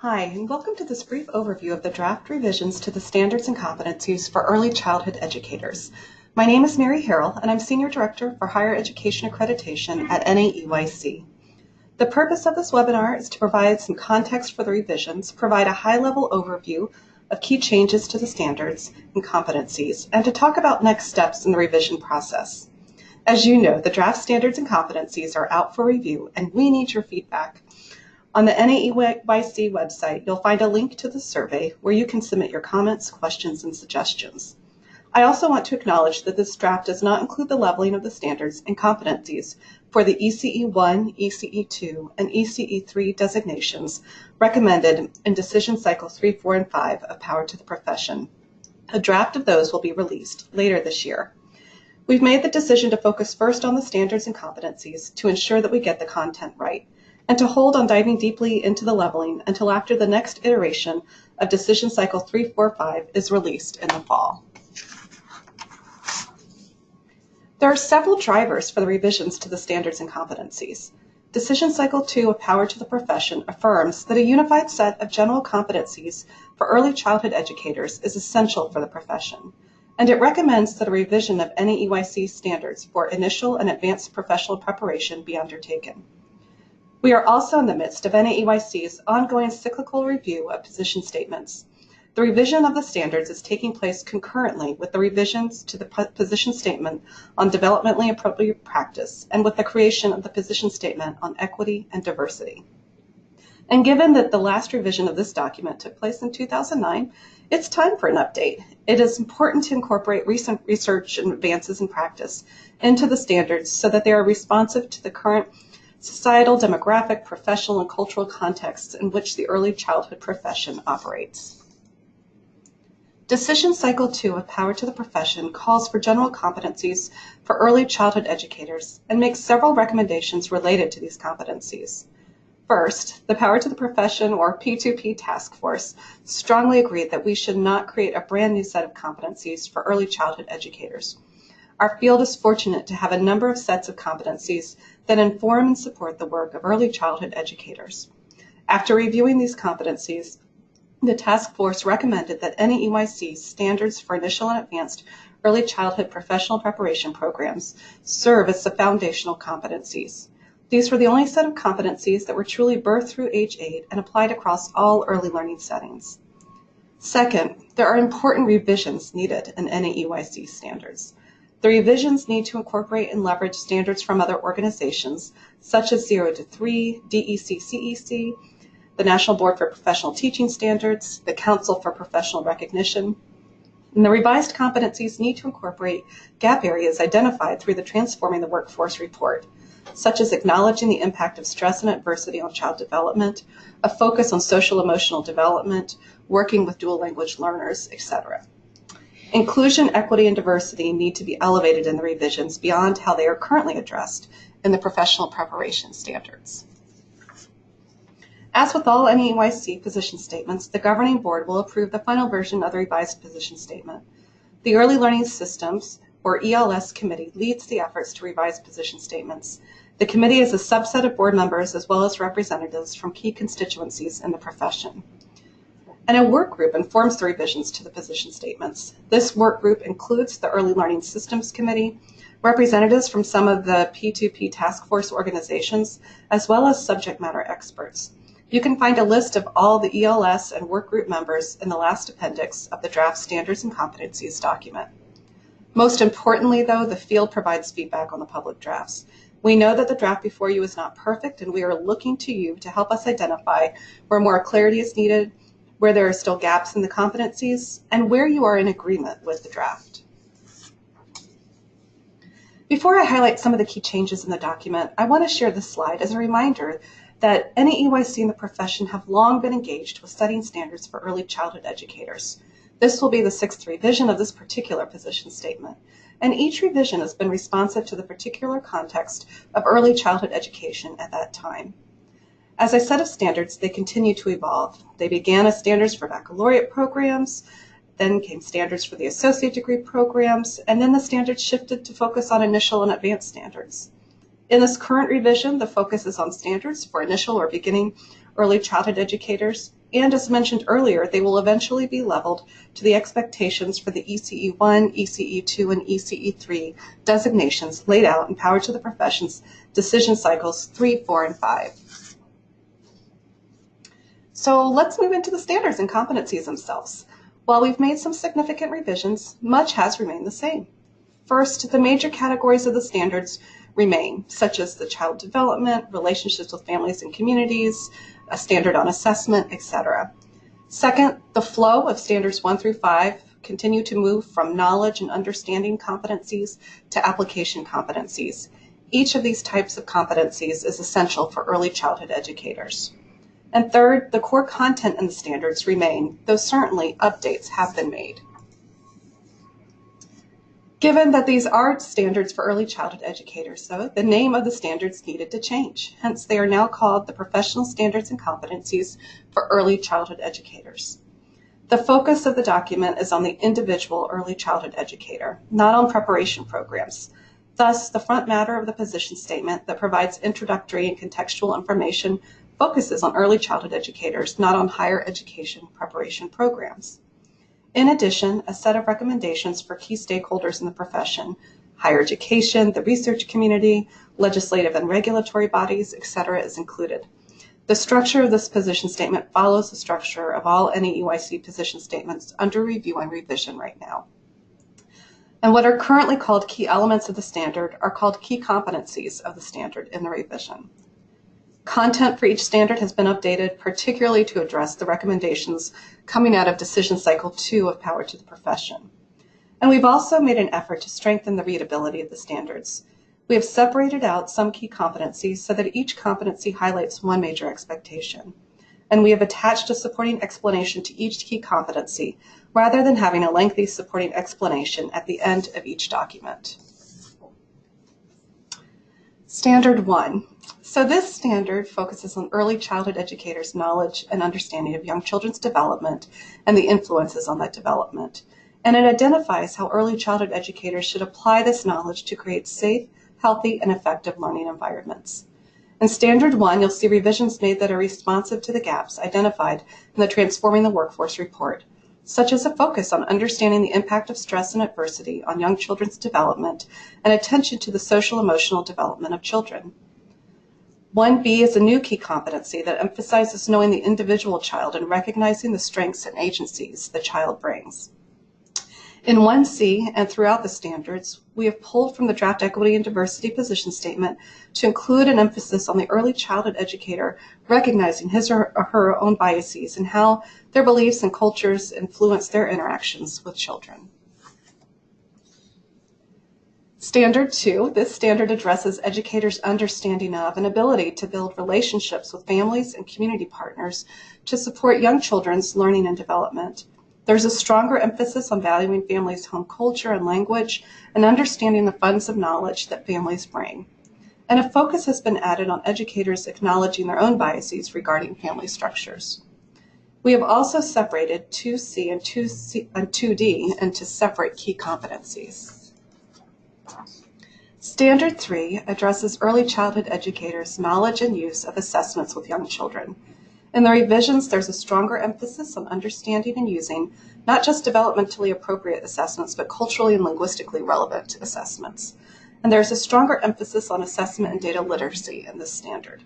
Hi, and welcome to this brief overview of the draft revisions to the Standards and Competencies for Early Childhood Educators. My name is Mary Harrell, and I'm Senior Director for Higher Education Accreditation at NAEYC. The purpose of this webinar is to provide some context for the revisions, provide a high-level overview of key changes to the standards and competencies, and to talk about next steps in the revision process. As you know, the draft standards and competencies are out for review, and we need your feedback. On the NAEYC website, you'll find a link to the survey where you can submit your comments, questions, and suggestions. I also want to acknowledge that this draft does not include the leveling of the standards and competencies for the ECE1, ECE2, and ECE3 designations recommended in Decision Cycle 3, 4, and 5 of Power to the Profession. A draft of those will be released later this year. We've made the decision to focus first on the standards and competencies to ensure that we get the content right, and to hold on diving deeply into the leveling until after the next iteration of Decision Cycle 3, 4, 5 is released in the fall. There are several drivers for the revisions to the standards and competencies. Decision Cycle 2 of Power to the Profession affirms that a unified set of general competencies for early childhood educators is essential for the profession, and it recommends that a revision of NAEYC standards for initial and advanced professional preparation be undertaken. We are also in the midst of NAEYC's ongoing cyclical review of position statements. The revision of the standards is taking place concurrently with the revisions to the position statement on developmentally appropriate practice and with the creation of the position statement on equity and diversity. And given that the last revision of this document took place in 2009, it's time for an update. It is important to incorporate recent research and advances in practice into the standards so that they are responsive to the current societal, demographic, professional, and cultural contexts in which the early childhood profession operates. Decision Cycle 2 of Power to the Profession calls for general competencies for early childhood educators and makes several recommendations related to these competencies. First, the Power to the Profession, or P2P task force, strongly agreed that we should not create a brand new set of competencies for early childhood educators. Our field is fortunate to have a number of sets of competencies that inform and support the work of early childhood educators. After reviewing these competencies, the task force recommended that NAEYC's standards for initial and advanced early childhood professional preparation programs serve as the foundational competencies. These were the only set of competencies that were truly birth through age 8 and applied across all early learning settings. Second, there are important revisions needed in NAEYC standards. The revisions need to incorporate and leverage standards from other organizations, such as 0 to 3, DEC-CEC, the National Board for Professional Teaching Standards, the Council for Professional Recognition, and the revised competencies need to incorporate gap areas identified through the Transforming the Workforce report, such as acknowledging the impact of stress and adversity on child development, a focus on social-emotional development, working with dual language learners, etc. Inclusion, equity, and diversity need to be elevated in the revisions beyond how they are currently addressed in the professional preparation standards. As with all NAEYC position statements, the governing board will approve the final version of the revised position statement. The Early Learning Systems, or ELS committee, leads the efforts to revise position statements. The committee is a subset of board members as well as representatives from key constituencies in the profession. And a work group informs the revisions to the position statements. This work group includes the Early Learning Systems Committee, representatives from some of the P2P task force organizations, as well as subject matter experts. You can find a list of all the ELS and work group members in the last appendix of the draft Standards and Competencies document. Most importantly, though, the field provides feedback on the public drafts. We know that the draft before you is not perfect, and we are looking to you to help us identify where more clarity is needed, where there are still gaps in the competencies, and where you are in agreement with the draft. Before I highlight some of the key changes in the document, I want to share this slide as a reminder that NAEYC and the profession have long been engaged with setting standards for early childhood educators. This will be the 6th revision of this particular position statement, and each revision has been responsive to the particular context of early childhood education at that time. As a set of standards, they continue to evolve. They began as standards for baccalaureate programs, then came standards for the associate degree programs, and then the standards shifted to focus on initial and advanced standards. In this current revision, the focus is on standards for initial or beginning early childhood educators and as mentioned earlier, they will eventually be leveled to the expectations for the ECE1, ECE2, and ECE3 designations laid out in Power to the Profession's decision cycles 3, 4, and 5. So let's move into the standards and competencies themselves. While we've made some significant revisions, much has remained the same. First, the major categories of the standards remain, such as the child development, relationships with families and communities, a standard on assessment, etc. Second, the flow of standards 1 through 5 continue to move from knowledge and understanding competencies to application competencies. Each of these types of competencies is essential for early childhood educators. And third, the core content in the standards remain, though certainly updates have been made. Given that these are standards for early childhood educators, though, the name of the standards needed to change. Hence, they are now called the Professional Standards and Competencies for Early Childhood Educators. The focus of the document is on the individual early childhood educator, not on preparation programs. Thus, the front matter of the position statement that provides introductory and contextual information focuses on early childhood educators, not on higher education preparation programs. In addition, a set of recommendations for key stakeholders in the profession, higher education, the research community, legislative and regulatory bodies, etc., is included. The structure of this position statement follows the structure of all NEUIC position statements under review and revision right now. And what are currently called key elements of the standard are called key competencies of the standard in the revision. Content for each standard has been updated, particularly to address the recommendations coming out of Decision Cycle 2 of Power to the Profession. And we've also made an effort to strengthen the readability of the standards. We have separated out some key competencies so that each competency highlights one major expectation. And we have attached a supporting explanation to each key competency, rather than having a lengthy supporting explanation at the end of each document. Standard 1. So this standard focuses on early childhood educators' knowledge and understanding of young children's development and the influences on that development. And it identifies how early childhood educators should apply this knowledge to create safe, healthy, and effective learning environments. In Standard 1, you'll see revisions made that are responsive to the gaps identified in the Transforming the Workforce report, such as a focus on understanding the impact of stress and adversity on young children's development and attention to the social-emotional development of children. 1B is a new key competency that emphasizes knowing the individual child and recognizing the strengths and agencies the child brings. In 1C and throughout the standards, we have pulled from the Draft Equity and Diversity position statement to include an emphasis on the early childhood educator recognizing his or her own biases and how their beliefs and cultures influence their interactions with children. Standard 2, this standard addresses educators' understanding of and ability to build relationships with families and community partners to support young children's learning and development. There's a stronger emphasis on valuing families' home culture and language and understanding the funds of knowledge that families bring. And a focus has been added on educators acknowledging their own biases regarding family structures. We have also separated 2C and 2D into separate key competencies. Standard 3 addresses early childhood educators' knowledge and use of assessments with young children. In the revisions, there's a stronger emphasis on understanding and using not just developmentally appropriate assessments, but culturally and linguistically relevant assessments. And there's a stronger emphasis on assessment and data literacy in this standard.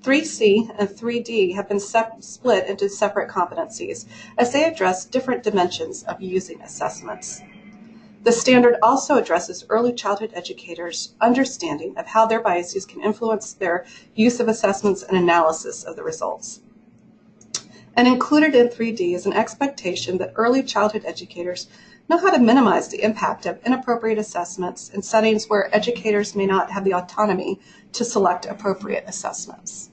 3C and 3D have been split into separate competencies as they address different dimensions of using assessments. The standard also addresses early childhood educators' understanding of how their biases can influence their use of assessments and analysis of the results. And included in 3D is an expectation that early childhood educators know how to minimize the impact of inappropriate assessments in settings where educators may not have the autonomy to select appropriate assessments.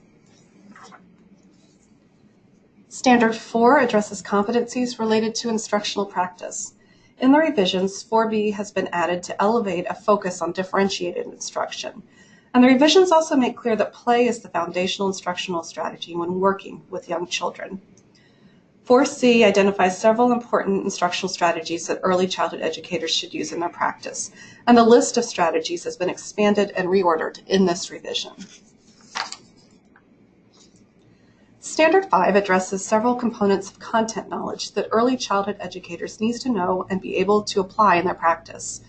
Standard 4 addresses competencies related to instructional practice. In the revisions, 4B has been added to elevate a focus on differentiated instruction. And the revisions also make clear that play is the foundational instructional strategy when working with young children. 4C identifies several important instructional strategies that early childhood educators should use in their practice, and the list of strategies has been expanded and reordered in this revision. Standard 5 addresses several components of content knowledge that early childhood educators need to know and be able to apply in their practice.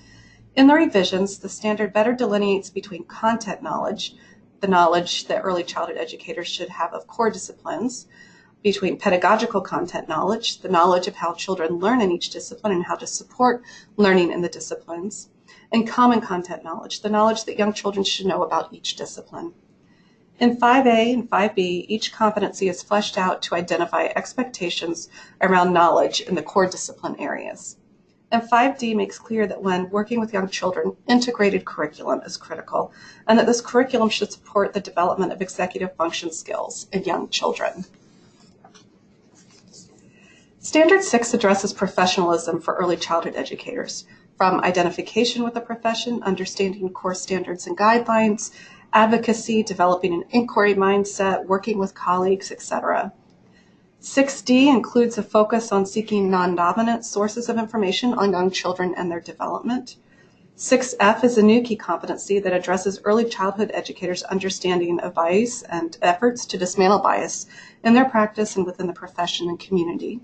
In the revisions, the standard better delineates between content knowledge, the knowledge that early childhood educators should have of core disciplines, between pedagogical content knowledge, the knowledge of how children learn in each discipline and how to support learning in the disciplines, and common content knowledge, the knowledge that young children should know about each discipline. In 5A and 5B, each competency is fleshed out to identify expectations around knowledge in the core discipline areas. And 5D makes clear that when working with young children, integrated curriculum is critical, and that this curriculum should support the development of executive function skills in young children. Standard 6 addresses professionalism for early childhood educators, from identification with the profession, understanding core standards and guidelines, advocacy, developing an inquiry mindset, working with colleagues, etc. 6D includes a focus on seeking non-dominant sources of information on young children and their development. 6F is a new key competency that addresses early childhood educators' understanding of bias and efforts to dismantle bias in their practice and within the profession and community.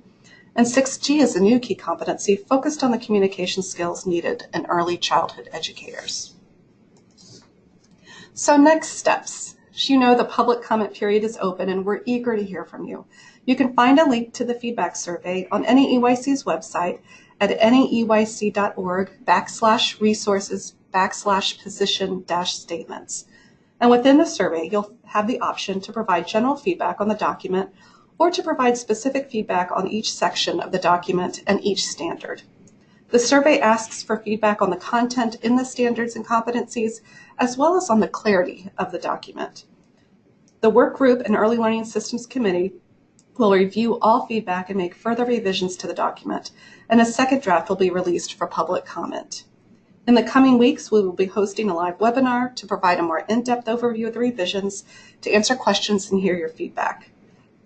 And 6G is a new key competency focused on the communication skills needed in early childhood educators. So next steps. As you know, the public comment period is open and we're eager to hear from you. You can find a link to the feedback survey on NEEYC's website at neeyc.org/resources/position-statements. And within the survey, you'll have the option to provide general feedback on the document or to provide specific feedback on each section of the document and each standard. The survey asks for feedback on the content in the standards and competencies, as well as on the clarity of the document. The Work Group and Early Learning Systems Committee will review all feedback and make further revisions to the document, and a second draft will be released for public comment. In the coming weeks, we will be hosting a live webinar to provide a more in-depth overview of the revisions, to answer questions and hear your feedback.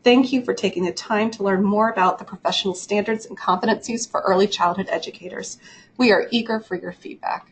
Thank you for taking the time to learn more about the professional standards and competencies for early childhood educators. We are eager for your feedback.